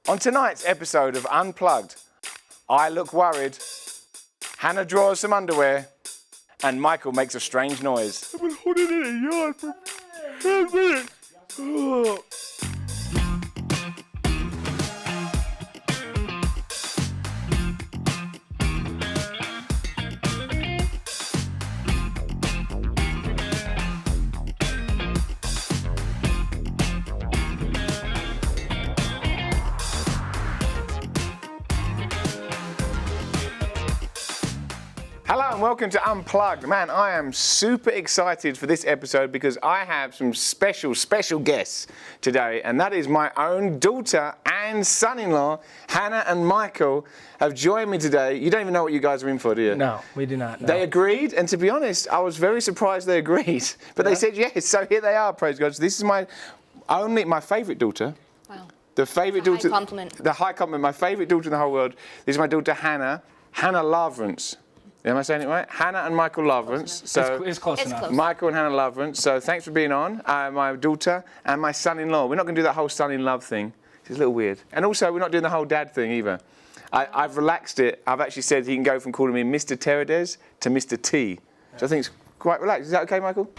On tonight's episode of Unplugged, I look worried, Hannah draws some underwear, and Michael makes a strange noise. I've been holding it in a yard for 10 minutes. Hello and welcome to Unplugged. Man, I am super excited for this episode because I have some special guests today, and that is my own daughter and son-in-law, Hannah and Michael, have joined me today. You don't even know what you guys are in for, do you? No, we do not. No. They agreed, and to be honest, I was very surprised they agreed, but they said yes, so here they are, praise God. So this is my favourite daughter. Wow. The favourite daughter. High compliment. The high compliment, my favourite daughter in the whole world. This is my daughter, Hannah Lovrance. Am I saying it right? Hannah and Michael Lovrance. So it's close enough. Close. Michael and Hannah Lovrance. So thanks for being on. My daughter and my son-in-law. We're not going to do that whole son-in-love thing. It's a little weird. And also, we're not doing the whole dad thing either. I've relaxed it. I've actually said he can go from calling me Mr. Terradez to Mr. T. So I think it's quite relaxed. Is that okay, Michael?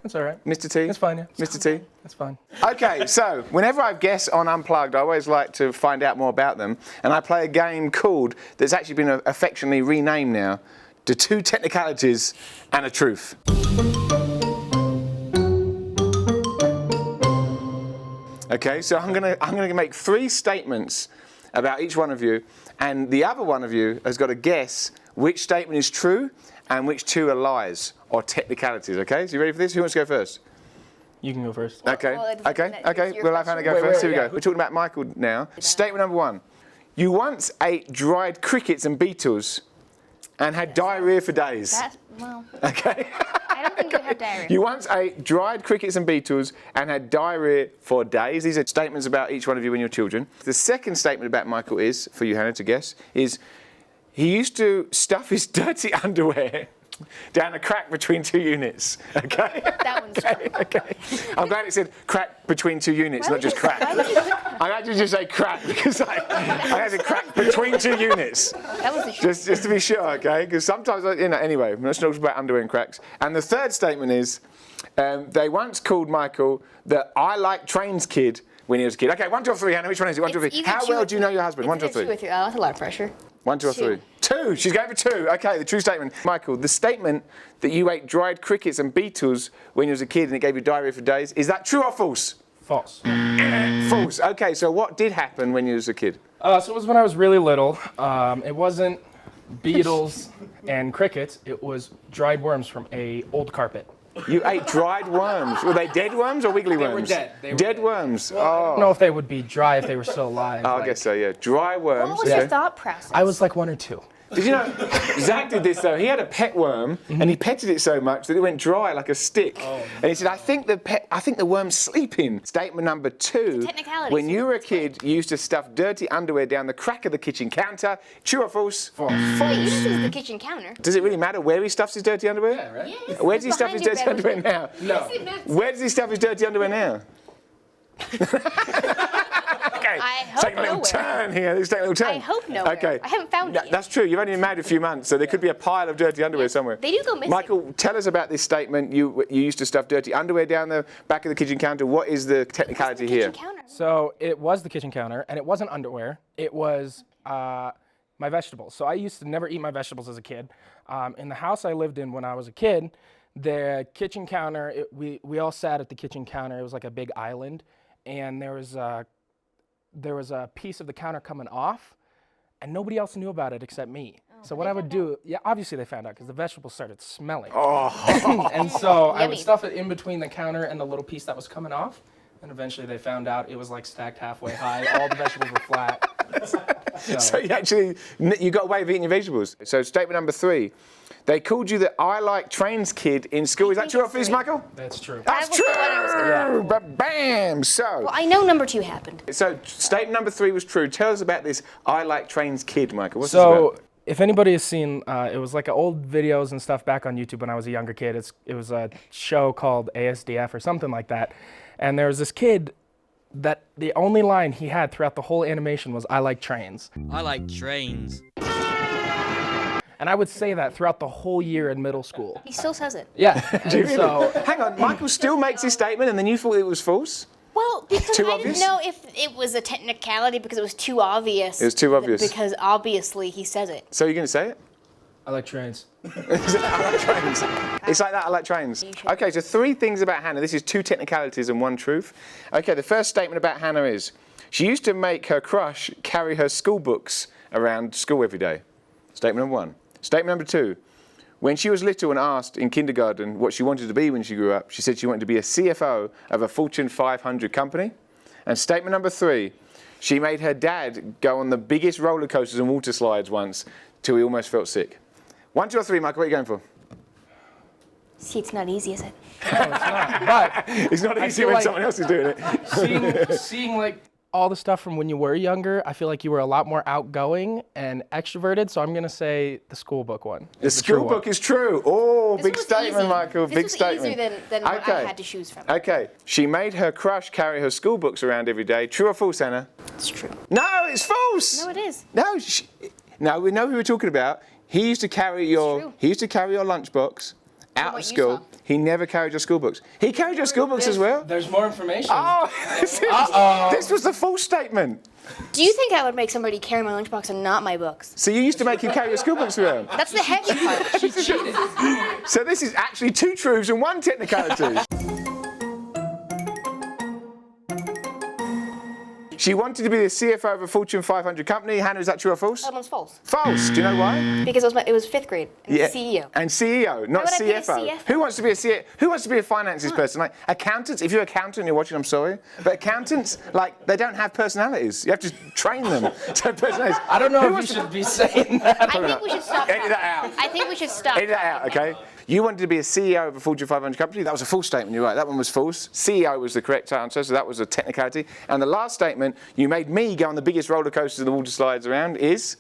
That's all right. Mr. T? That's fine, yeah. Mr. T? That's fine. Okay, so whenever I have guests on Unplugged, I always like to find out more about them. And I play a game called, that's actually been affectionately renamed now, to Two Technicalities and a Truth. Okay, so I'm gonna make 3 statements about each one of you, and the other one of you has got to guess which statement is true and which 2 are lies or technicalities. Okay, so you ready for this? Who wants to go first? You can go first. Okay, Well, it doesn't matter. okay. It's your We'll have Hannah go Wait, first. wait, Here we yeah. go. We're talking about Michael now. Statement number 1. You once ate dried crickets and beetles and had diarrhea for days. Okay. I don't think you have diarrhea. You once ate dried crickets and beetles and had diarrhea for days. These are statements about each one of you and your children. The second statement about Michael is, for you, Hannah, to guess, is he used to stuff his dirty underwear down a crack between 2 units. Okay? That one's true. Okay. I'm glad it said crack between 2 units, not just crack. Why would you put that? I had to just say crack because I had to crack between 2 units. That was the truth. Just to be sure, okay? Because sometimes, anyway, let's talk about underwear and cracks. And the third statement is, they once called Michael the I like trains kid when he was a kid. Okay, 1, 2, or 3, Hannah, which one is it? 1, 2, or 3. Either How 2 well or do you know your husband? 1, 2, or 3. 2 or 3. Oh, that's a lot of pressure. 1, 2, or 3. 2. 2. She's going for 2. Okay, the true statement. Michael, the statement that you ate dried crickets and beetles when you was a kid and it gave you diarrhea for days, is that true or false? False. False. Okay, so what did happen when you was a kid? So it was when I was really little. It wasn't beetles and crickets. It was dried worms from a old carpet. You ate dried worms. Were they dead worms or wiggly worms? dead. They were dead dead. worms. I don't know if they would be dry if they were still alive. I guess so, yeah. Dry worms. What was your thought process? I was like 1 or 2. Did you know, Zach did this though. He had a pet worm and he petted it so much that it went dry like a stick. And he said, I think the worm's sleeping. Statement number 2. Technicality, When so you were a that's good. kid, you used to stuff dirty underwear down the crack of the kitchen counter. True or false? False. Wait, you just use the kitchen counter. Does it really matter where he stuffs his dirty underwear? Yeah, right? Yes, Where does he it's stuff his behind dirty your underwear bed. now? No. Yes, it matters. Where does he stuff his dirty underwear now? Okay, I hope take a little nowhere. turn here. Let's take a little turn. I hope nowhere. Okay. I haven't found it yet. That's true. You've only been married a few months, so there could be a pile of dirty underwear somewhere. They do go missing. Michael, tell us about this statement. You used to stuff dirty underwear down the back of the kitchen counter. What is the technicality The here? kitchen counter. So it was the kitchen counter, and it wasn't underwear. It was my vegetables. So I used to never eat my vegetables as a kid. In the house I lived in when I was a kid, the kitchen counter, we all sat at the kitchen counter. It was like a big island, and there was a piece of the counter coming off, and nobody else knew about it except me. So what I would do, obviously they found out because the vegetables started smelling. And so I would Yummy. stuff it in between the counter and the little piece that was coming off. And eventually they found out it was like stacked halfway high. All the vegetables were flat. So you got away with eating your vegetables. So statement number 3. They called you the I like trains kid in school. Is that think true or it's false, true. Michael? That's true. That's was the one I was gonna true. But bam. So. Well, I know number 2 happened. So statement number 3 was true. Tell us about this I like trains kid, Michael. What's this about? So if anybody has seen, it was like old videos and stuff back on YouTube when I was a younger kid. It was a show called ASDF or something like that. And there was this kid that the only line he had throughout the whole animation was, "I like trains." I like trains. And I would say that throughout the whole year in middle school. He still says it. Yeah. And so, Hang on, Michael still makes this statement and then you thought it was false? Well, because Too I obvious? didn't know if it was a technicality because it was too obvious. It was too obvious. Because obviously he says it. So you're going to say it? I like trains. I like trains. It's like that, I like trains. Okay, so 3 things about Hannah. This is 2 technicalities and 1 truth. Okay, the first statement about Hannah is, she used to make her crush carry her school books around school every day. Statement number 1. Statement number 2. When she was little and asked in kindergarten what she wanted to be when she grew up, she said she wanted to be a CFO of a Fortune 500 company. And statement number 3, she made her dad go on the biggest roller coasters and water slides once till he almost felt sick. 1, 2, or 3, Michael, what are you going for? See, it's not easy, is it? But It's not easy feel when like- someone else is doing it. seeing like all the stuff from when you were younger, I feel like you were a lot more outgoing and extroverted. So I'm gonna say the school book one. The is true school one. book is true. Oh, This big was statement, easy. Michael. This Big was statement. easier than what I had to choose from. Okay. She made her crush carry her school books around every day. True or false, Anna? It's true. No, it's false. No, it is. No, we know who we're talking about. He used to carry your lunchbox out what of you school. saw. He never carried your school books. He carried your school books as well. There's more information. Oh, this was the false statement. Do you think I would make somebody carry my lunchbox and not my books? So you used to make him carry your school books around. That's the heavy part. She cheated. So this is actually 2 truths and 1 technicality. She wanted to be the CFO of a Fortune 500 company. Hannah, is that true or false? That one's false. False. Do you know why? Because it was 5th grade. And CEO. And CEO, not would I be a CFO. CFO? Who wants to be a CFO? Who wants to be a finances person? Like accountants. If you're an accountant, you're watching. I'm sorry, but accountants, like they don't have personalities. You have to train them to have personalities. I don't know Who if you wants to- should be saying that. I think we should stop. Edit that out. I think we should stop. Edit that out, okay? You wanted to be a CEO of a Fortune 500 company. That was a false statement. You're right. That one was false. CEO was the correct answer, so that was a technicality. And the last statement, you made me go on the biggest roller coasters and the water slides around, is?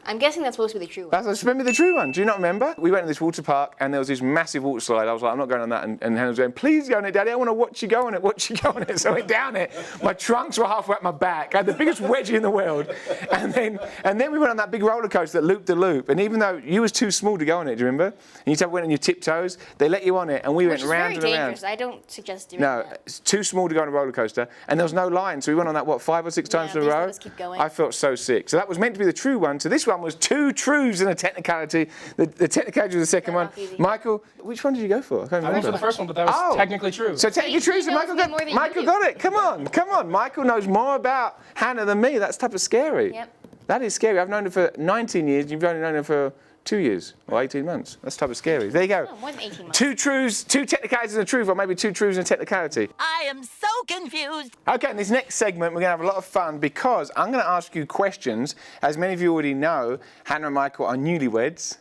I'm guessing that's supposed to be the true one. That's remember the true one. Do you not remember? We went to this water park and there was this massive water slide. I was like, I'm not going on that. And Hannah was going, please go on it, Daddy. I want to watch you go on it. Watch you go on it. So I went down it. My trunks were halfway up my back. I had the biggest wedgie in the world. And then we went on that big roller coaster that looped the loop. And even though you was too small to go on it, do you remember? And you went on your tiptoes. They let you on it, and we Which went is round very and dangerous. around. I don't suggest doing No, that. it's too small to go on a roller coaster, and there was no line, so we went on that 5 or 6 times in a please let row. us keep going. I felt so sick. So that was meant to be the true one. So this one was 2 truths and a technicality. The technicality was the second one. off easy. Michael, which one did you go for? I can't I went remember. for the first one, but that was Oh. technically true. So technically he true. So knows Michael me more than you Michael do. got it. Come on. Michael knows more about Hannah than me. That's type of scary. Yep. That is scary. I've known her for 19 years. You've only known her for 2 years or 18 months. That's type of scary. There you go. No, more than 18 months. 2 truths, 2 technicalities and a truth, or maybe 2 truths and a technicality. I am so confused. Okay, in this next segment, we're going to have a lot of fun because I'm going to ask you questions. As many of you already know, Hannah and Michael are newlyweds.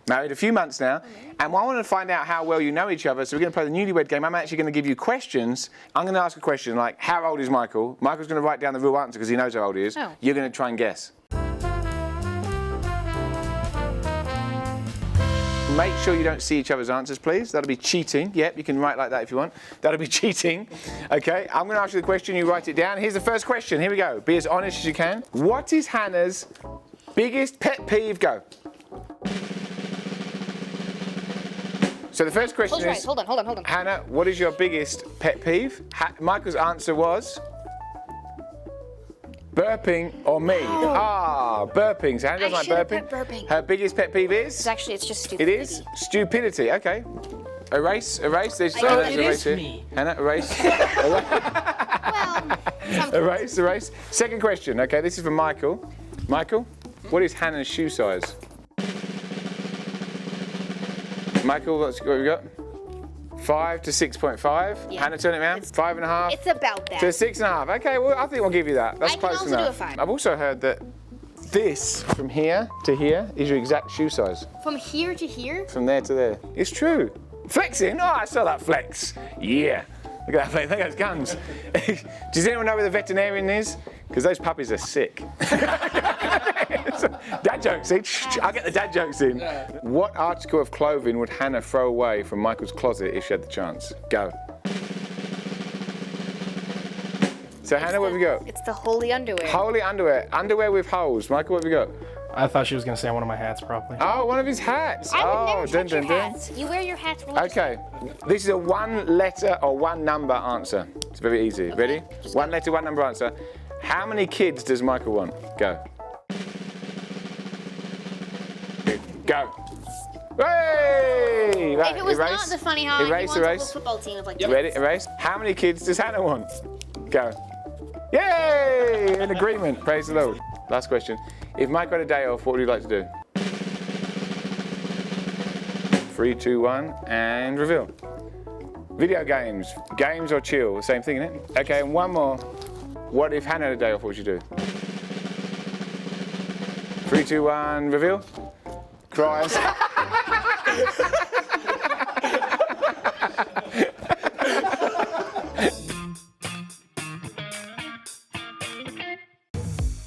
Married a few months now. And I want to find out how well you know each other, so we're going to play the newlywed game. I'm actually going to give you questions. I'm going to ask a question like, how old is Michael? Michael's going to write down the real answer because he knows how old he is. Oh. You're going to try and guess. Make sure you don't see each other's answers, please. That'll be cheating. Yep, you can write like that if you want. That'll be cheating. Okay, I'm going to ask you the question. You write it down. Here's the first question. Here we go. Be as honest as you can. What is Hannah's biggest pet peeve? Go. So the first question Close your eyes. is, Hold on. Hannah, what is your biggest pet peeve? Michael's answer was burping or me. Burping. So Hannah doesn't like I should've burping. put burping. Her biggest pet peeve is? It's just It stupid. is stupidity. Okay. Erase. There's I know Hannah's it is erase me. Here. Hannah, erase. Well, sometimes. erase. Second question. Okay, this is for Michael. Michael, what is Hannah's shoe size? Michael, what have we got? 5 to 6.5. Yeah. Hannah, turn it around. 5.5. It's about that. To 6.5. Okay, well, I think we'll give you that. That's I can close also do enough. a 5. I've also heard that this from here to here is your exact shoe size. From here to here? From there to there. It's true. Flexing? Oh, I saw that flex. Yeah. Look at that flex. Look at those guns. Does anyone know where the veterinarian is? Because those puppies are sick. Dad jokes, see? I'll get the dad jokes in. What article of clothing would Hannah throw away from Michael's closet if she had the chance? Go. So Hannah, what have you got? It's the holy underwear. Holy underwear. Underwear with holes. Michael, what have you got? I thought she was going to say one of my hats, probably. Oh, one of his hats. I would oh, never touch your hats. You wear your hats religiously. Okay, this is a one letter or one number answer. It's very easy. Ready? One letter, one number answer. How many kids does Michael want? Go. Go. Hey! Right, If it was erase. not the funny how he wants a whole football team of like 10. Ready? Erase. How many kids does Hannah want? Go. Yay! In agreement. Praise the Lord. Last question. If Mike got a day off, what would you like to do? 3, 2, 1, and reveal. Video games. Games or chill. Same thing, isn't it? Okay, and one more. What if Hannah had a day off, what would you do? 3, 2, 1, reveal. Cries.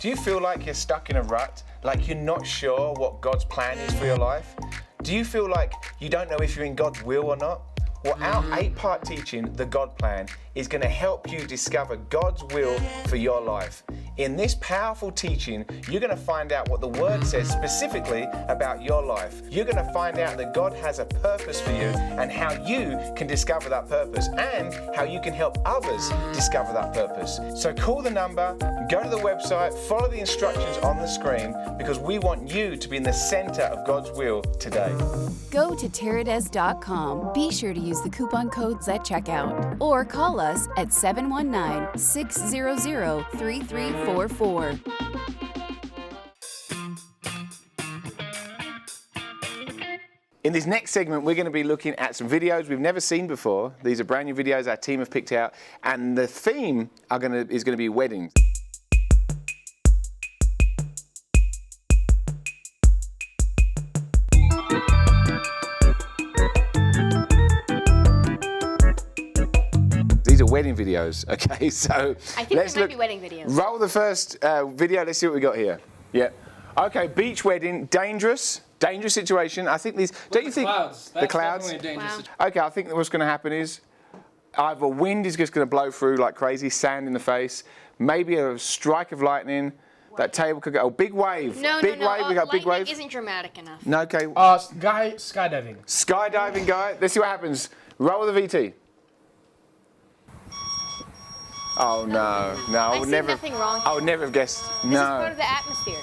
Do you feel like you're stuck in a rut? Like you're not sure what God's plan is for your life? Do you feel like you don't know if you're in God's will or not? Well, our 8-part teaching, The God Plan, is going to help you discover God's will for your life. In this powerful teaching, you're going to find out what the Word says specifically about your life. You're going to find out that God has a purpose for you and how you can discover that purpose and how you can help others discover that purpose. So call the number, go to the website, follow the instructions on the screen because we want you to be in the center of God's will today. Go to Terradez.com. Be sure to use the coupon codes at checkout or call us at 719-600-3344. In this next segment, we're going to be looking at some videos we've never seen before. These are brand new videos our team have picked out, and the theme is going to be weddings. These are wedding videos, okay? So I think they might be wedding videos. Roll the first video. Let's see what we got here. Yeah. Okay, beach wedding, dangerous situation. I think these. Don't you think Clouds. the That's clouds? definitely a dangerous Wow. situation. Okay, I think that what's going to happen is either wind is just going to blow through like crazy, sand in the face, maybe a strike of lightning. That table could go. Oh, big wave. No, big no, no. wave. We got big lightning wave. isn't dramatic enough. No, okay. Guy skydiving. Skydiving guy. Let's see what happens. Roll the VT. Oh no, no! I would see never. nothing wrong I would never have guessed. This is part No. of the atmosphere.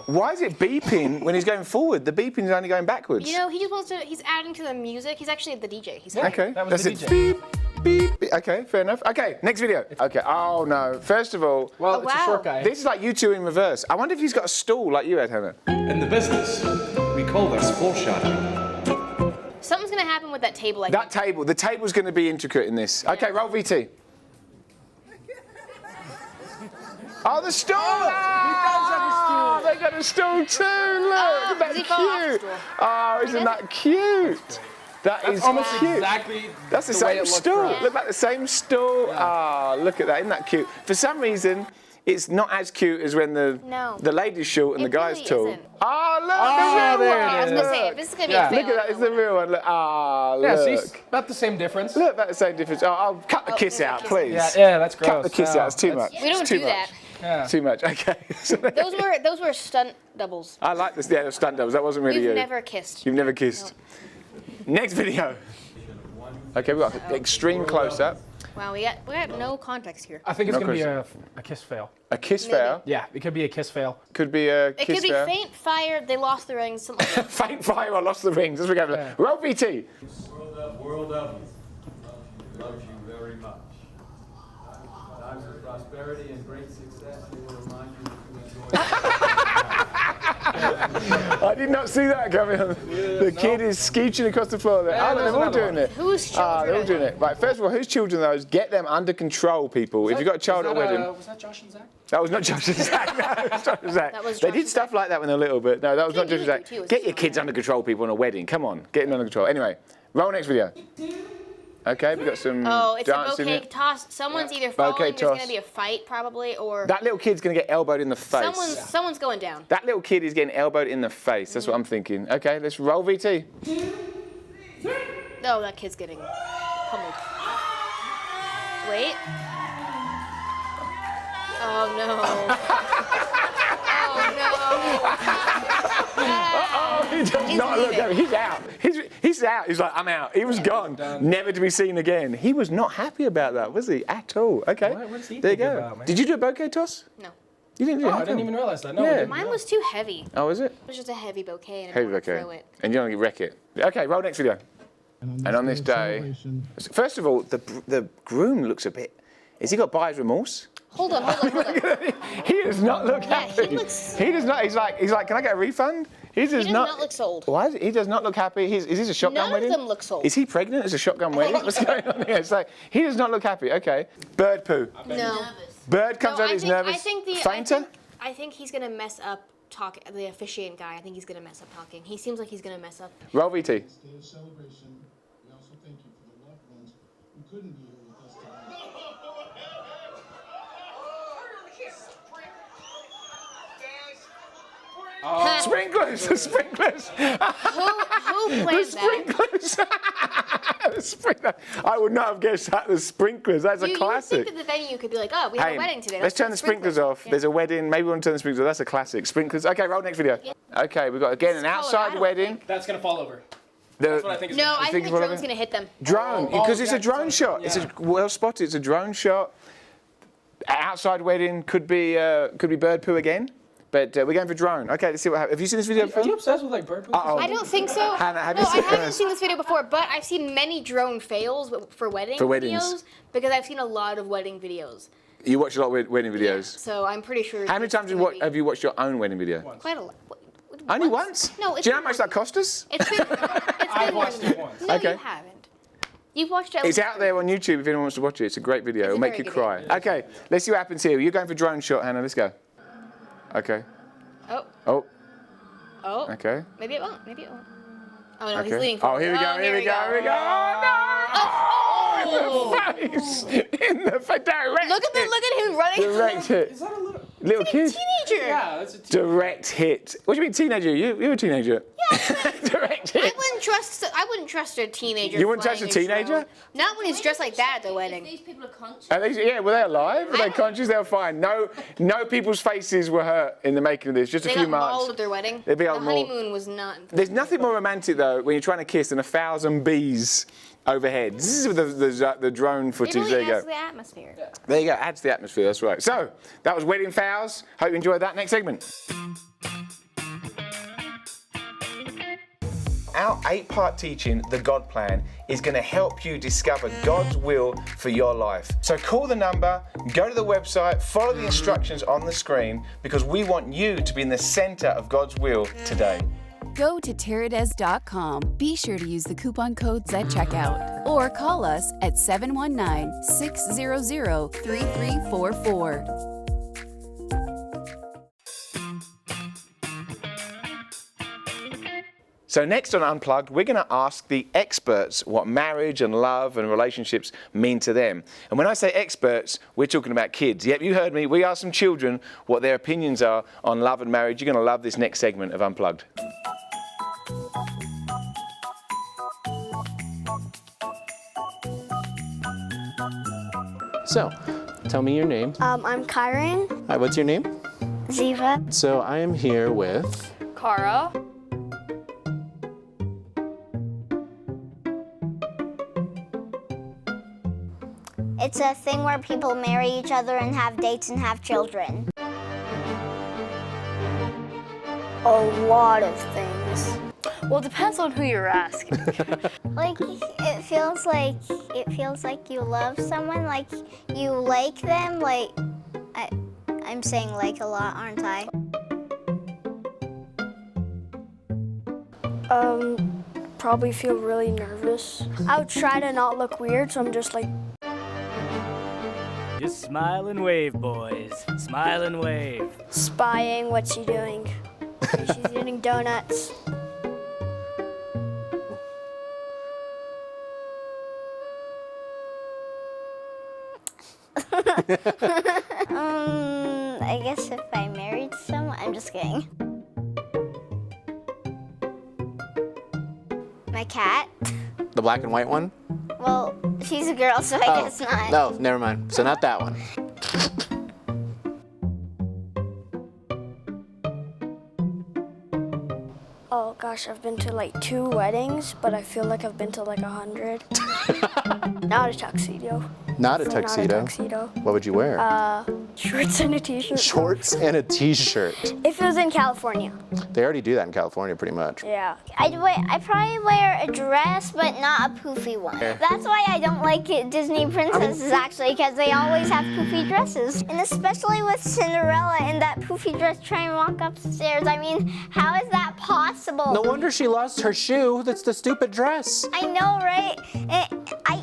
Why is it beeping when he's going forward? The beeping is only going backwards. You know, he just wants to. He's adding to the music. He's actually the DJ. He's Okay, That was that's the it. DJ. Beep, beep, beep. Okay, fair enough. Okay, next video. Okay. Oh no. First of all, Well, Oh, it's a wow. short guy. this is like you two in reverse. I wonder if he's got a stool like you had, Hannah. In the business, we call this foreshadowing. Something's gonna happen with that table. I That think. table. The table's going to be intricate in this. Okay, roll VT. Oh, the stool! Oh, they got a stool too. Look, isn't does he fall off the that cute? stool? Oh, isn't that cute? That is Almost cute. exactly That's the way same it looked stool. for Look like the same stool. Ah, look at that. Isn't that cute? For some reason, it's not as cute as when the lady's short and It the guy's really tall. isn't. Ah, look, Oh, the real there one. it I was gonna say, Look. if this is gonna be Yeah. a fail. Look at that. It's the real one. Look. Ah, Yeah, look. see, about the same difference. Look, about the same difference. Oh, cut the kiss there's a out, kiss. please. Yeah, that's gross. Cut the kiss No, out. It's too that's- much. We don't It's too do much. that. Yeah. Too much. Okay. Those were stunt doubles. I like this. Yeah, the stunt doubles. That wasn't really We've you. never kissed. You've never kissed. Next video. Okay, we got extreme close up. Wow, we got no context here. I think it's No going to be question. a kiss fail. A kiss fail. Yeah, it could be a kiss fail. Could be a It kiss could be fail. faint fire. They lost the rings. Something like that. Faint fire or lost the rings. That's what we Yeah. go. Roll VT. World of you. Loves you very much. Times of prosperity and great success, they will remind you to enjoy. I did not see that coming on. The kid is scooching across the floor there. Yeah, Oh, there's they're all another doing one. it. Whose Ah, they're all children? doing it. Right, first of all, whose children those? Get them under control, people. If you've got a child at a wedding. Was that Josh and Zach? That was not Josh and Zach. No, it was Josh and Zach. That was They Josh did and stuff Zach. like that when they were little, but no, that was not They Josh and usually Zach. do too, it's Get your just kids not under control, people, on a wedding. Come on, get them under control. Anyway, roll next video. Okay, we got some Oh, it's a dancing bouquet here. toss. Someone's either Bouquet falling. There's toss. gonna be a fight probably, or That little kid's gonna get elbowed in the face. someone's going down. That little kid is getting elbowed in the face. That's what I'm thinking. Okay, let's roll VT. Oh, that kid's getting pummeled. Wait. Oh no. Oh He does not look happy. He's out. He's out. He's like, I'm out. He was gone. Never to be seen again. He was not happy about that, was he? At all. Okay. What does he there you think go. about, man? Did you do a bouquet toss? no. You didn't do it? I didn't even realize that. No, Yeah. I didn't. Mine was too heavy. It Oh, is it? was just a heavy bouquet and I Heavy didn't want to bouquet. throw it. And you don't wreck it. Okay, roll next video. And on this day, first of all, the groom looks a bit. Has he got buyer's remorse? Hold on. He does not look happy. he looks- He does not. He's like, can I get a refund? He does, He does not look sold. Why? He does not look happy. Is this a shotgun None wedding? of them look sold. Is he pregnant? Is a shotgun wedding? What's going on here? It's like he does not look happy. Okay. Bird poo. No. Bird comes No, out. He's nervous. Fainter. I think he's gonna mess up talking. The officiant guy. I think he's gonna mess up talking. He seems like he's gonna mess up. Roll VT. Day of celebration, we also thank you for the loved ones who couldn't be here with us today. Sprinklers. The sprinklers. Who planned that? The sprinklers. I would not have guessed that. The sprinklers. That's a You classic. think that the venue could be like, oh, we have Hey, a wedding today. let's turn the sprinklers off. Yeah. There's a wedding. Maybe we want to turn the sprinklers off. That's a classic. Sprinklers. Okay, roll next video. Okay, we've got again an outside Colorado, I wedding. think. That's gonna fall over. That's what I think is No, I think think the it's drone's relevant? gonna hit them. Drone, because it's a yeah, drone shot. It's yeah. well spotted. It's a drone shot. Outside wedding could be bird poo again, but we're going for drone. Okay, let's see what happens. Have you seen this video Are before? you obsessed with like bird poop? Uh-oh. I don't think so. Hannah, have no, you seen I haven't seen this video before, but I've seen many drone fails for wedding For weddings. videos because I've seen a lot of wedding videos. You watch a lot of wedding videos. So I'm pretty sure. How many it's times gonna be have you watched your own wedding video? Quite a lot. Only once? No, it's Do you know how been much that cost us? It's been. I've more watched than it once. No, Okay. you haven't. You've watched it. It's out there on YouTube if anyone wants to watch it. It's a great video. It'll a make very you good cry. video. Okay, let's see what happens here. You're going for drone shot, Hannah. Let's go. Okay. Oh. Oh. Oh. Okay. Maybe it won't. Maybe it won't. Oh no, he's Okay. leaning Oh, forward. here we go. Here we go. Here we go. Oh no! Oh. In the face. In the face. Direct. Look at him running. Direct hit. Is that a Little kid. Teenager. Yeah, that's a Direct hit. What do you mean teenager? You're a teenager. Yeah. Direct I hit. wouldn't trust a teenager. You wouldn't trust flying a teenager? drone. Not when he's dressed like that at the wedding. These people are conscious. Are they, yeah, were they alive? Were they don't- conscious? They were fine. No people's faces were hurt in the making of this. Just a They few got mauled marks. at their wedding. They'd be The able to maul. honeymoon was not. There's nothing more romantic though when you're trying to kiss than 1,000 bees overhead. Zzz, with the drone It footage. really There you adds go. to the atmosphere. There you go. Adds to the atmosphere. That's right. So that was wedding vows. Hope you enjoyed that. Next segment. Our 8-part teaching, The God Plan, is going to help you discover God's will for your life. So call the number, go to the website, follow the instructions on the screen, because we want you to be in the center of God's will today. Go to Terradez.com. Be sure to use the coupon codes at checkout. Or call us at 719-600-3344. So next on Unplugged, we're going to ask the experts what marriage and love and relationships mean to them. And when I say experts, we're talking about kids. Yep, you heard me. We asked some children what their opinions are on love and marriage. You're going to love this next segment of Unplugged. So, tell me your name. I'm Kyron. Hi, what's your name? Ziva. So, I am here with... Kara. It's a thing where people marry each other and have dates and have children. A lot of things. Well, it depends on who you're asking. Like it feels like you love someone, like you like them, like I'm saying like a lot, aren't I? Probably feel really nervous. I would try to not look weird, so I'm just like. Just smile and wave, boys. Smile and wave. Spying, what's she doing? She's eating donuts. I guess if I married someone, I'm just kidding. My cat? The black and white one? Well, she's a girl, so I guess not. No, never mind. So not that one. gosh, I've been to like 2 weddings, but I feel like I've been to like 100. Not a tuxedo. Not a Definitely tuxedo. Not a tuxedo. What would you wear? Shorts and a t-shirt. Shorts and a t-shirt. If it was in California. They already do that in California pretty much. Yeah. I'd probably wear a dress, but not a poofy one. That's why I don't like it, Disney princesses, actually, because they always have poofy dresses. And especially with Cinderella in that poofy dress trying to walk upstairs. I mean, how is that possible? No wonder she lost her shoe. That's the stupid dress. I know, right? I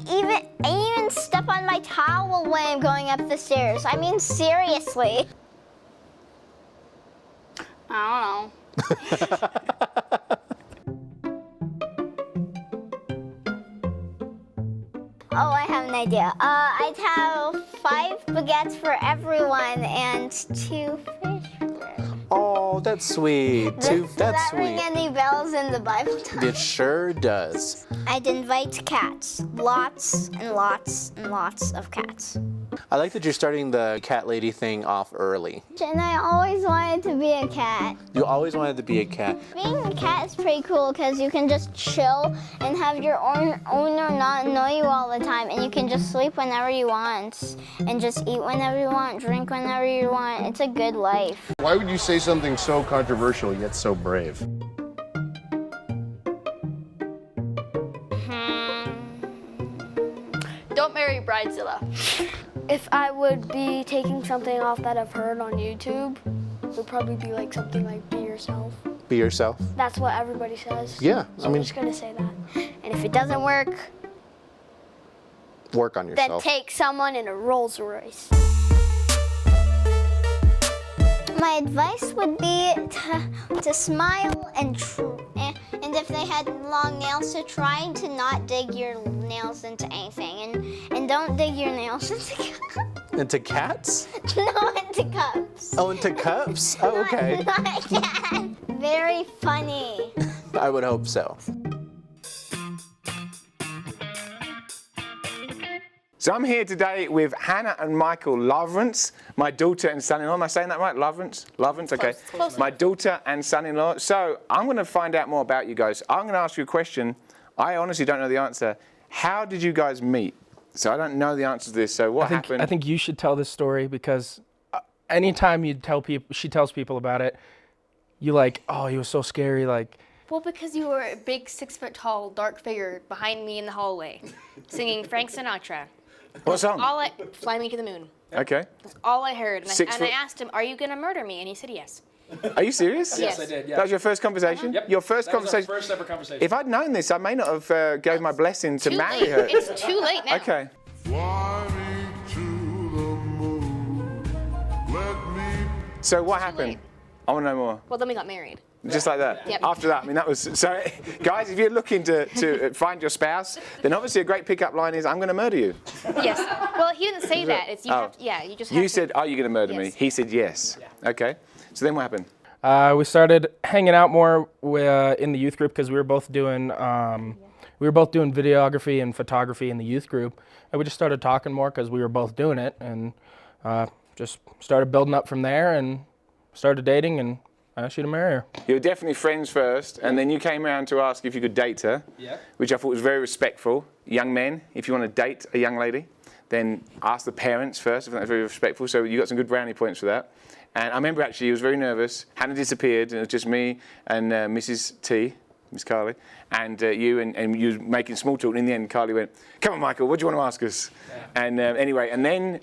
even step on my towel when I'm going up the stairs. I mean, seriously. I don't know. Oh, I have an idea. I'd have 5 baguettes for everyone and 2 fish. Oh, that's sweet. Does that ring any bells in the Bible time? It sure does. I'd invite cats. Lots and lots and lots of cats. I like that you're starting the cat lady thing off early. And I always wanted to be a cat. You always wanted to be a cat. Being a cat is pretty cool because you can just chill and have your owner not annoy you all the time, and you can just sleep whenever you want and just eat whenever you want, drink whenever you want. It's a good life. Why would you say something so controversial yet so brave? Don't marry Bridezilla. If I would be taking something off that I've heard on YouTube, it would probably be like something like be yourself. Be yourself. That's what everybody says. Yeah, So I'm just gonna say that. And if it doesn't work, work on then yourself. take someone in a Rolls Royce. My advice would be to smile and if they had long nails, to try to not dig your nails into anything, and don't dig your nails Into cats? no, into cups. Oh, into cups? Oh, okay. Not cats. Very funny. I would hope so. So I'm here today with Hannah and Michael Lawrence, my daughter and son-in-law. Am I saying that right? Lawrence? Lawrence? Okay. Close. My daughter and son-in-law. So I'm going to find out more about you guys. I'm going to ask you a question. I honestly don't know the answer. How did you guys meet? So I don't know the answer to this. So what happened? I think you should tell this story because anytime you tell people, she tells people about it, you like, oh, he was so scary, like. Well, because you were a big 6-foot-tall dark figure behind me in the hallway, singing Frank Sinatra. What song? Fly Me to the Moon. Okay. That's all I heard. And, Six I foot- asked him, are you going to murder me? And he said yes. Are you serious? Yes, I did, yeah. That was your first conversation? Yep. Your first That was our conversation? first ever conversation. If I'd known this, I may not have gave my blessing to Too marry late. her. It's too late now. Okay. So what happened? late. I want to know more. Well, then we got married. Just like that. Yep. After that, I mean, that was so. Guys, if you're looking to find your spouse, then obviously a great pickup line is, "I'm going to murder you." Yes. Well, he didn't say that. It's you Oh. have to, yeah, you just have You to. said, "Are you going to murder me?" Yes. He said, "Yes." Okay. So then what happened? We started hanging out more in the youth group because we were both doing videography and photography in the youth group, and we just started talking more because we were both doing it, and just started building up from there, and started dating, and I asked you to marry her. You were definitely friends first, and then you came around to ask if you could date her, which I thought was very respectful. Young men, if you want to date a young lady, then ask the parents first. I think that's very respectful. So you got some good brownie points for that. And I remember actually, he was very nervous. Hannah disappeared, and it was just me and Mrs. T, Miss Carlie, and you, and you were making small talk. And in the end, Carlie went, "Come on, Michael, what do you want to ask us?" Yeah. And anyway, and then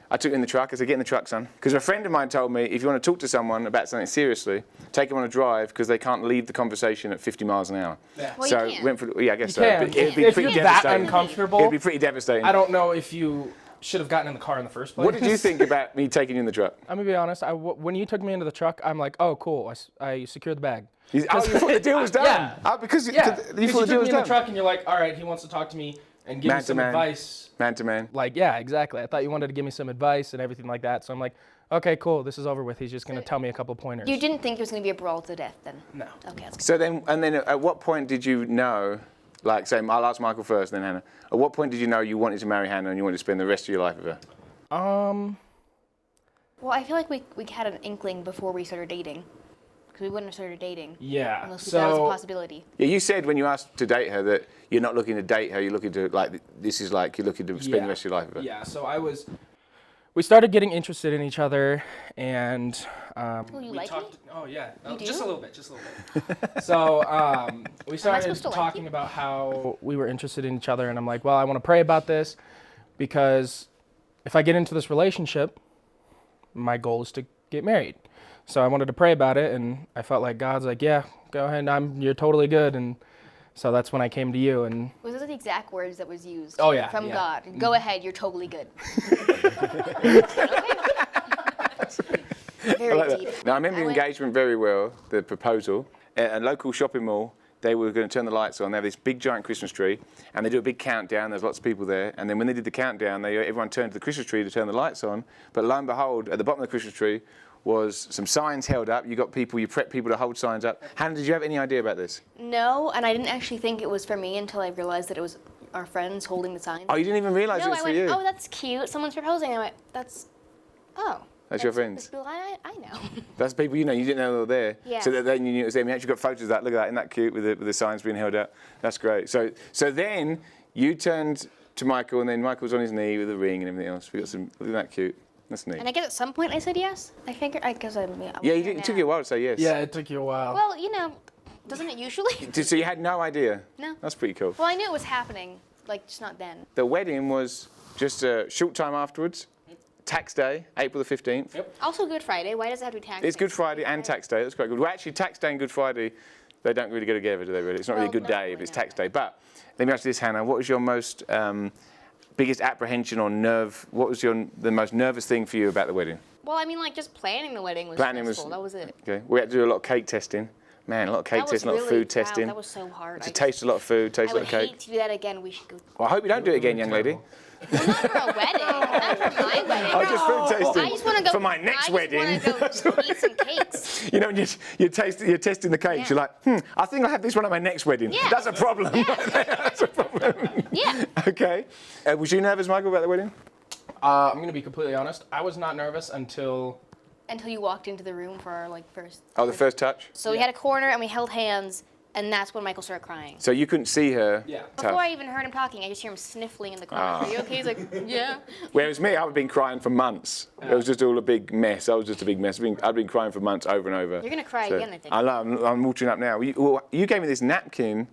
I took it in the truck. I said, "Get in the truck, son." Because a friend of mine told me, if you want to talk to someone about something seriously, take them on a drive because they can't leave the conversation at 50 miles an hour. Yeah. Well, so you can. went for, yeah, I guess so. can. But it'd be If pretty you're that devastating. uncomfortable, It'd be pretty devastating. I don't know if you should have gotten in the car in the first place. What did you think about me taking you in the truck? I'm gonna be honest. When you took me into the truck, I'm like, oh, cool. I secured the bag. Oh, you thought the deal was done? Yeah. Oh, because you Yeah. thought the Because you deal took was me in the done? truck, and you're like, all right, he wants to talk to me and give Man me to some man. advice. Man to man. Like, yeah, exactly. I thought you wanted to give me some advice and everything like that. So I'm like, okay, cool. This is over with. He's just gonna tell me a couple pointers. You didn't think it was going to be a brawl to death then? No. Okay, that's good. So then, and then at what point did you know, like, say, I'll ask Michael first, then Hannah. At what point did you know you wanted to marry Hannah and you wanted to spend the rest of your life with her? Well, I feel like we had an inkling before we started dating. because we wouldn't have started dating. Yeah. Unless that was a possibility. Yeah, you said when you asked to date her that you're not looking to date her, you're looking to, like, this is like, you're looking to spend the rest of your life with her. Yeah, so we started getting interested in each other, and you we like talked. me? Oh yeah, You do? just a little bit. So we started supposed to like talking you? about how we were interested in each other, and I'm like, well, I want to pray about this because if I get into this relationship, my goal is to get married. So I wanted to pray about it, and I felt like God's like, yeah, go ahead, you're totally good, and so that's when I came to you. And Was those the exact words that was used? Oh, yeah, From yeah. God. Go ahead, you're totally good. Very like deep. Now, I remember the engagement very well, the proposal. At a local shopping mall, they were going to turn the lights on. They have this big, giant Christmas tree, and they do a big countdown. There's lots of people there. And then when they did the countdown, everyone turned to the Christmas tree to turn the lights on. But lo and behold, at the bottom of the Christmas tree was some signs held up. You prepped people to hold signs up. Hannah, did you have any idea about this? No, and I didn't actually think it was for me until I realized that it was our friends holding the signs. Oh, you didn't even realize it was I for went, you? oh, that's cute. Someone's proposing. I went, that's your friends? People I know. That's people you know. You didn't know they were there. Yeah. So then you knew it was them. You actually got photos of that. Look at that. Isn't that cute with the signs being held up? That's great. So then you turned to Michael, and then Michael was on his knee with a ring and everything else. We got some. Isn't that cute? That's neat. And I guess at some point I said yes. I figured, because I'm. Yeah, it took you a while to say yes. yeah, it took you a while. Well, doesn't it usually? So you had no idea? No. That's pretty cool. Well, I knew it was happening, just not then. The wedding was just a short time afterwards. Tax day, April the 15th. Yep. Also Good Friday. Why does it have to be tax day? It's Good Friday and Tax Day. That's quite good. Well, actually, Tax Day and Good Friday, they don't really go together, do they, really? It's not really a good day if it's Tax Day. But let me ask you this, Hannah. What was your most biggest apprehension or nerve? What was the most nervous thing for you about the wedding? Well, I mean, just planning the wedding was stressful. That was it. Okay. We had to do a lot of cake testing. Man, a lot of cake testing, a lot of food testing. That was so hard. To taste a lot of food, taste a lot of I would cake. hate to do that again. We should go. Well, I hope you don't do it again, young lady. Well, not for a wedding. Not for my wedding. Oh, just food tasting. I just want to go for my next wedding. I just want to go eat some cakes. You know, when you're testing the cakes, you're like, I think I'll have this one at my next wedding. Yeah. That's a problem. Yeah. That's a problem. Yeah. Okay. Was you nervous, Michael, about the wedding? I'm going to be completely honest. I was not nervous until you walked into the room for our first. Oh, the first touch? So we had a corner and we held hands, and that's when Michael started crying. So you couldn't see her? Yeah. Before I even heard him talking, I just hear him sniffling in the corner. Are you okay? He's like, yeah. Whereas me, I've been crying for months. It was just all a big mess. I was just a big mess. I've been crying for months over and over. You're going to cry again, I think. I'm watering up now. You gave me this napkin.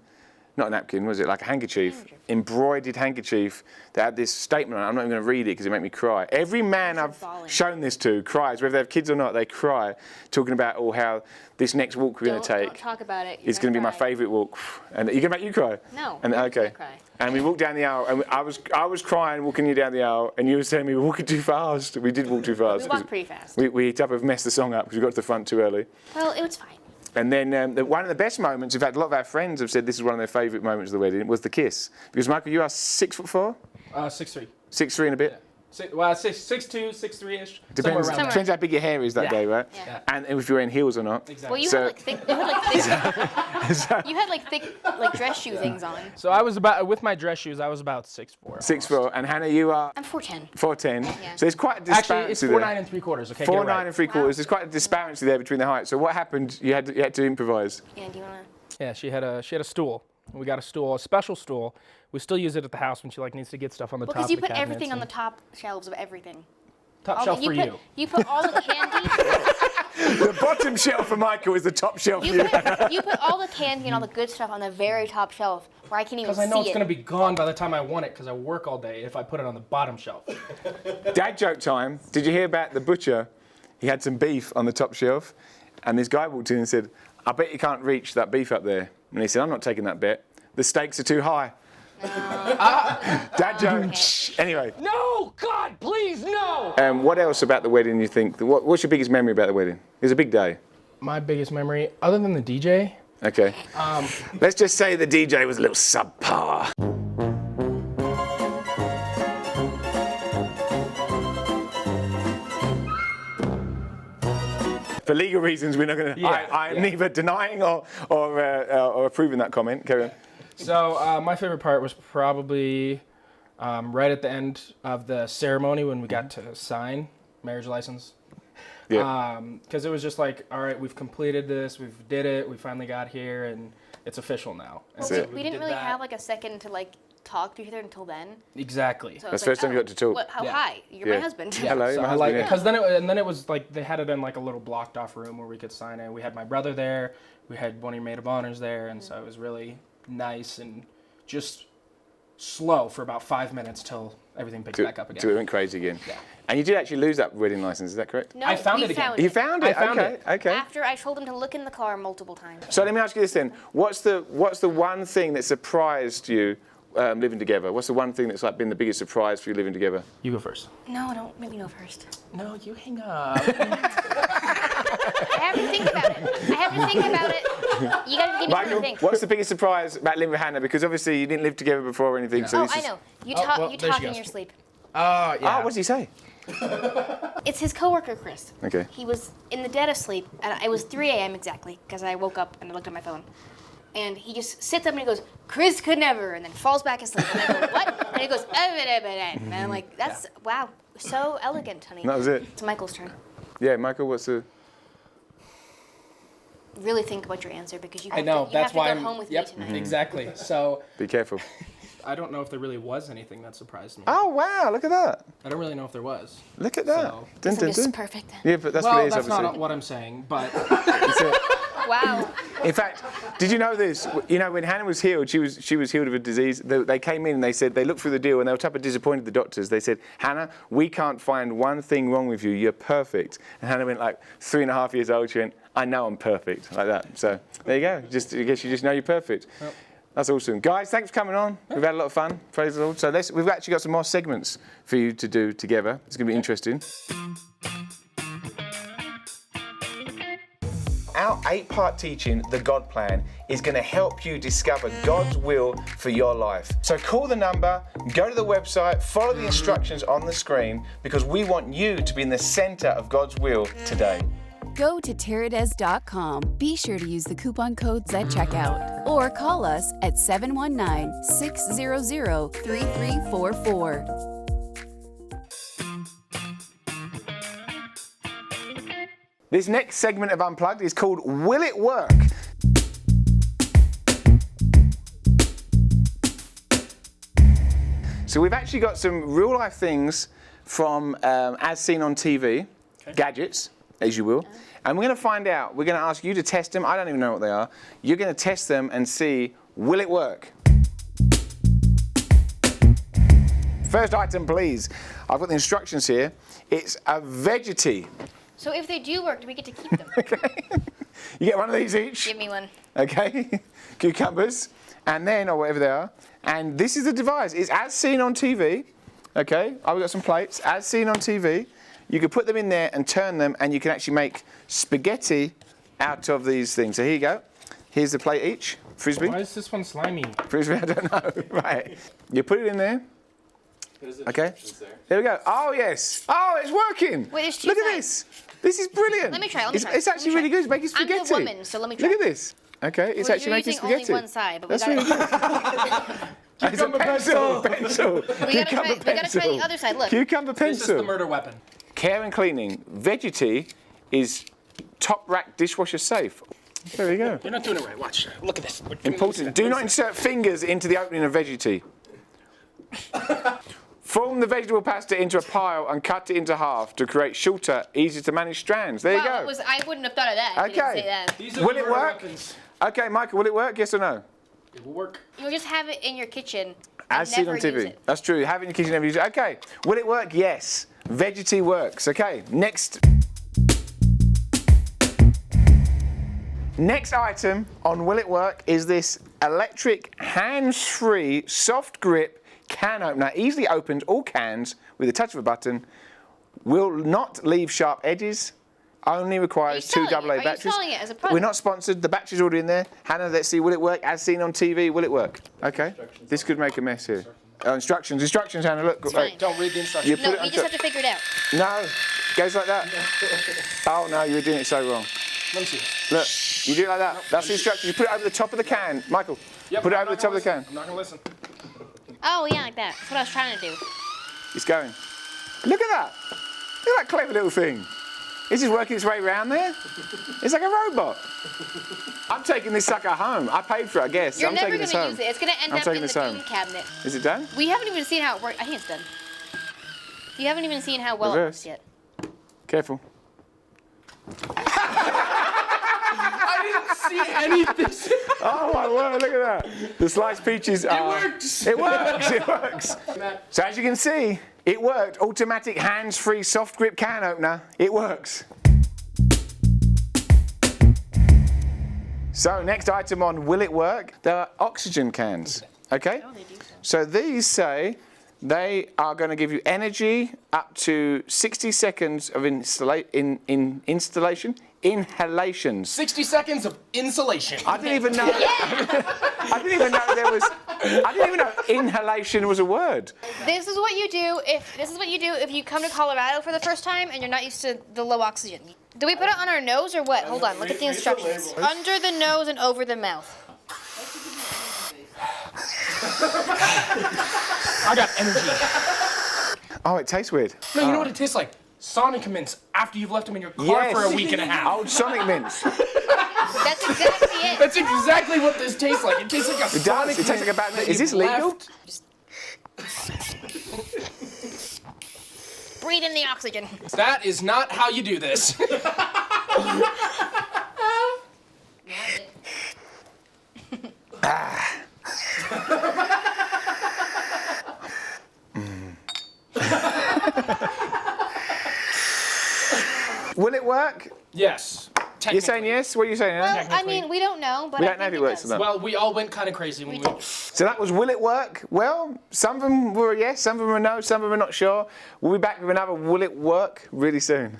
Not a napkin, was it? Like a handkerchief. Embroidered handkerchief that had this statement on it. I'm not even going to read it because it made me cry. Every man I've shown this to cries, whether they have kids or not, they cry, talking about how this next walk we're going to take Don't talk about it. is going to be my favourite walk. And you're going to make you cry? No. And okay. Cry. And we walked down the aisle, and I was crying walking you down the aisle, and you were saying we were walking too fast. We did walk too fast. We walked pretty fast. We messed the song up because we got to the front too early. Well, it was fine. And then one of the best moments, in fact, a lot of our friends have said this is one of their favourite moments of the wedding, was the kiss. Because, Michael, you are 6'4"? 6'3". 6'3" and a bit? Yeah. 6'2", 6'3"-ish. Depends how big your hair is that day, right? Yeah. And if you're wearing heels or not. Exactly. Well, you had thick dress shoe things on. So with my dress shoes, I was about 6'4". 6'4", and Hannah, you are? I'm 4'10". 4'10". Yeah. So there's quite a disparity. Actually, it's 4'9 3/4". Okay, 4'9 and 3/4". There's quite a disparity there between the heights. So what happened? You had to improvise. Yeah, do you wanna? Yeah, she had a stool. We got a special stool. We still use it at the house when she needs to get stuff on the top. Because you put everything on the top shelves of everything. Top shelf for you. You put all the candy. The bottom shelf for Michael is the top shelf for you. You put all the candy and all the good stuff on the very top shelf where I can't even see it. Because I know it's going to be gone by the time I want it because I work all day if I put it on the bottom shelf. Dad joke time. Did you hear about the butcher? He had some beef on the top shelf, and this guy walked in and said, I bet you can't reach that beef up there. And he said, I'm not taking that bet. The stakes are too high. Dad joke. Okay. Anyway. No! God, please, no! What else about the wedding you think? What's your biggest memory about the wedding? It was a big day. My biggest memory, other than the DJ. Okay. Let's just say the DJ was a little subpar. For legal reasons, we're not going to. Yeah, I'm neither denying or approving that comment. Carry on. So my favorite part was probably right at the end of the ceremony when we got to sign marriage license. Yeah. Because it was just like, all right, we've completed this, we did it, we finally got here, and it's official now. And Well, we didn't really have like a second to like talk to each other until then. Exactly. So That's it's the first time you got to talk. What, hi, you're my husband. Hello, So my I like husband. because then it was like they had it in like a little blocked off room where we could sign in. We had my brother there, we had one of your maid of honors there, and so it was really nice and just slow for about 5 minutes till everything picked back up again. Till it went crazy again. Yeah. And you did actually lose that wedding license, is that correct? No, I found we it again. found You it. found it? I found okay. it. Okay. After I told him to look in the car multiple times. So let me ask you this then. What's the one thing that surprised you living together? What's the one thing that's like been the biggest surprise for you living together? You go first. No, don't make me go first. No, you hang up. I have to think about it. You gotta give me time to think. What's the biggest surprise about living with Hannah? Because obviously you didn't live together before or anything. So Oh, this I is... know. You Oh, talk. well, You there talk she in goes. your sleep. Oh, what did he say? It's his coworker, Chris. Okay. He was in the dead of sleep, and it was 3 a.m. exactly, because I woke up and I looked at my phone. And he just sits up and he goes, Chris could never, and then falls back asleep. And I go, what? And he goes, and I'm like, that's, wow, so elegant, honey. That was it. It's Michael's turn. Yeah, Michael, what's the... Really think about your answer, because you have I know, to, that's you why have to I'm. go home with Yep, me tonight. exactly. So Be careful. I don't know if there really was anything that surprised me. Oh, wow, look at that. I don't really know if there was. Look at that. So- Dun, dun, This is dun. perfect then. Yeah, but that's Well, what it is, that's obviously. not what I'm saying, but It's it. Wow. In fact, did you know this? You know, when Hannah was healed, she was healed of a disease. They came in and they said, they looked through the deal and they were type of disappointed, the doctors. They said, Hannah, we can't find one thing wrong with you. You're perfect. And Hannah went like 3.5 years old. She went, I know I'm perfect, like that. So there you go. I guess you just know you're perfect. Yep. That's awesome. Guys, thanks for coming on. We've had a lot of fun. Praise the Lord. So we've actually got some more segments for you to do together. It's going to be interesting. Our 8-part teaching, The God Plan, is going to help you discover God's will for your life. So call the number, go to the website, follow the instructions on the screen, because we want you to be in the center of God's will today. Go to Terradez.com. Be sure to use the coupon codes at checkout or call us at 719-600-3344. This next segment of Unplugged is called Will It Work? So we've actually got some real life things from as seen on TV, gadgets, as you will. And we're going to find out, we're going to ask you to test them. I don't even know what they are. You're going to test them and see, will it work? First item, please. I've got the instructions here. It's a veggie. So if they do work, do we get to keep them? You get one of these each. Give me one. Okay, cucumbers, and then, or whatever they are. And this is the device. It's as seen on TV. Okay, I've got some plates, as seen on TV. You can put them in there and turn them, and you can actually make spaghetti out of these things. So here you go. Here's the plate each. Frisbee. Why is this one slimy? Frisbee, I don't know. Right. You put it in there. Okay. There we go. Oh, yes. Oh, it's working. Wait, there's two Look at sides. this. This is brilliant. Let me try. It's actually really good. It's making spaghetti. I'm the woman, so let me try. Look at this. Okay, it's Well, actually you're making using spaghetti. only one side, but we That's gotta- really good. It's a pencil. We gotta try the other side. Look. Cucumber pencil. This is the murder weapon. Care and cleaning. Veggie is top rack dishwasher safe. There we go. You're not doing it right. Watch. Look at this. Important. Do not insert fingers into the opening of veggie. Form the vegetable pasta into a pile and cut it into half to create shorter, easier to manage strands. There you go. I wouldn't have thought of that. If you didn't say that. These are Will the it murder work? weapons. Okay, Michael, will it work? Yes or no? It will work. You'll just have it in your kitchen. As and seen never on TV. use it. That's true. Have it in your kitchen, never use it. Okay. Will it work? Yes. Veggie works. Okay. Next item on Will It Work is this electric hands-free soft grip can opener. Easily opens all cans with a touch of a button. Will not leave sharp edges. Only requires two AA batteries. Are you selling it as a product? We're not sponsored. The battery's already in there. Hannah, let's see. Will it work? As seen on TV, will it work? Okay. This could make a mess here. Instructions, Hannah. Look. It's fine. Don't read the instructions. No, we just have to figure it out. No, it goes like that. Oh no, you were doing it so wrong. Let me see. Look, you do it like that. That's the instruction. You put it over the top of the can, Michael. Yep, put it I'm over the not top of the gonna can. listen. I'm not gonna listen. Oh, yeah, like that. That's what I was trying to do. It's going. Look at that. Look at that clever little thing. This is working its way around there? It's like a robot. I'm taking this sucker home. I paid for it, I guess. You're I'm never taking going this to home. use it. It's going to end I'm up taking in the this home. game cabinet. Is it done? We haven't even seen how it works. I think it's done. You haven't even seen how well it Reverse. works yet. Careful. I didn't see anything. Oh my word, look at that. The sliced peaches are... works. It works, it works. So as you can see, it worked. Automatic hands-free soft grip can opener. It works. So next item on Will It Work? There are oxygen cans, okay? Oh, they do So these say they are going to give you energy up to 60 seconds of inhalations. 60 seconds of insulation. I didn't even know. I didn't even know there was. I didn't even know inhalation was a word. This is what you do if you come to Colorado for the first time and you're not used to the low oxygen. Do we put it on our nose or what? Hold on, look at the instructions. Under the nose and over the mouth. I got energy. Oh, it tastes weird. No, you know what it tastes like? Sonic mints after you've left them in your car for a week and a half. Old Sonic mints. That's exactly it. That's exactly what this tastes like. It tastes like a Sonic It tastes like a bad. Is this legal? Breathe in the oxygen. That is not how you do this. Will it work? Yes. You're saying yes? What are you saying? Well, I mean, we don't know, but We I don't know if think it works does. or not. Well, we all went kind of crazy when we... So that was Will It Work? Well, some of them were a yes, some of them were no, some of them are not sure. We'll be back with another Will It Work really soon.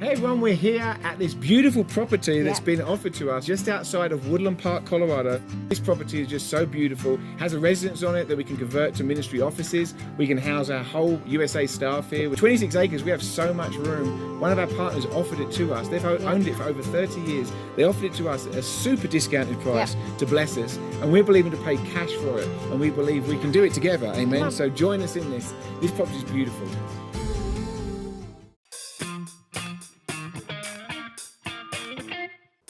Hey everyone, we're here at this beautiful property that's been offered to us just outside of Woodland Park, Colorado. This property is just so beautiful, has a residence on it that we can convert to ministry offices. We can house our whole USA staff here. With 26 acres, we have so much room. One of our partners offered it to us. They've owned it for over 30 years. They offered it to us at a super discounted price to bless us. And we're believing to pay cash for it. And we believe we can do it together, amen? So join us in this. This property is beautiful.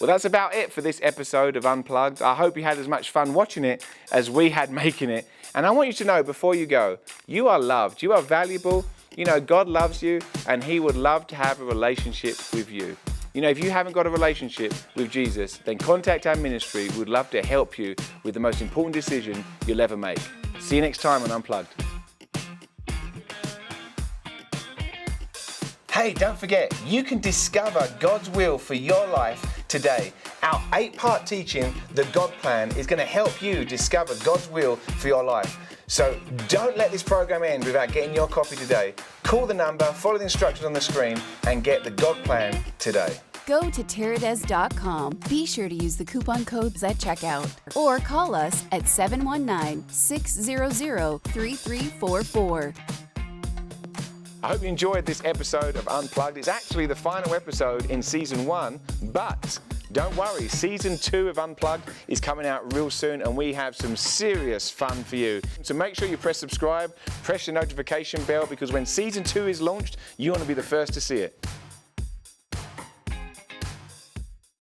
Well, that's about it for this episode of Unplugged. I hope you had as much fun watching it as we had making it. And I want you to know before you go, you are loved, you are valuable. You know, God loves you and He would love to have a relationship with you. You know, if you haven't got a relationship with Jesus, then contact our ministry. We'd love to help you with the most important decision you'll ever make. See you next time on Unplugged. Hey, don't forget, you can discover God's will for your life today. Our 8-part teaching, The God Plan, is going to help you discover God's will for your life. So don't let this program end without getting your copy today. Call the number, follow the instructions on the screen, and get the God Plan today. Go to Terradez.com. Be sure to use the coupon codes at checkout. Or call us at 719-600-3344. I hope you enjoyed this episode of Unplugged. It's actually the final episode in Season 1, but don't worry, Season 2 of Unplugged is coming out real soon and we have some serious fun for you. So make sure you press subscribe, press the notification bell, because when Season 2 is launched, you want to be the first to see it.